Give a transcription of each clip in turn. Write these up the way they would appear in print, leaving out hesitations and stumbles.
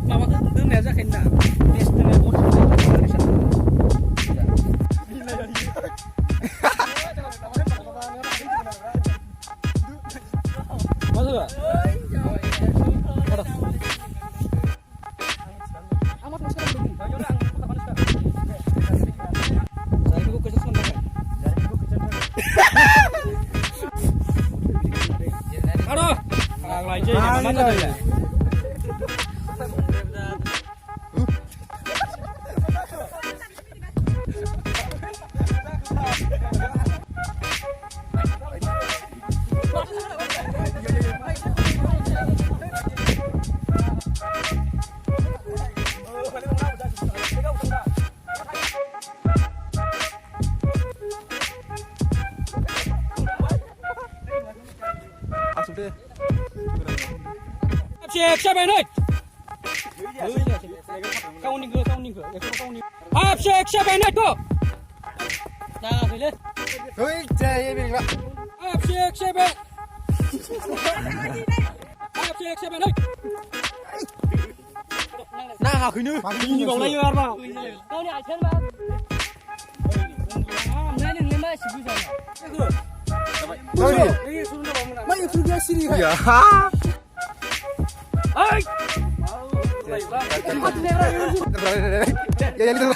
माबाखौ दोननाया जाखायो ना टेस्ट दोननाया बहुत मा जाबाय Siap baik nih. Kau ni ke? Siap baik nih tu. Dah boleh. Hei, saya ni pak. Siap baik. Siap baik nih. Nah, aku ni. Ini kau lagi apa? Kau ni action bang. Mana ni lima sih bisa? Kau ni. Mana itu dia sini? Ya. Hai. Ya itu.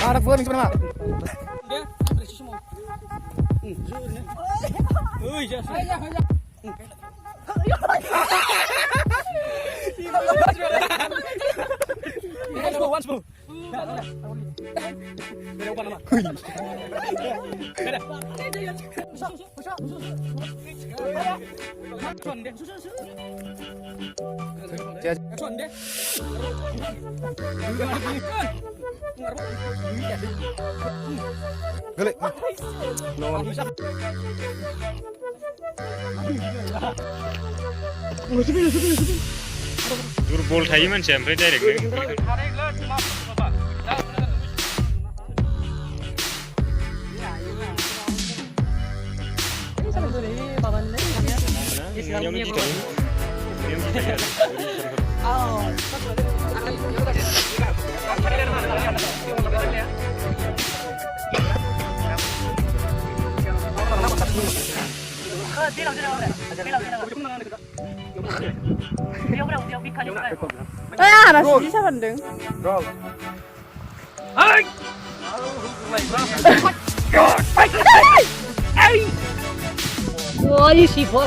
Ada phone ni mana? Dia presi semua. Ui, jangan. Once more. Beda upah nama. Beda. Cuan deh. Cuan deh. Gelek. दुर्बल थायो मानसिया ओमफ्राय direct 야, 나 진짜 시작한대. Hai. 와, 이 시퍼.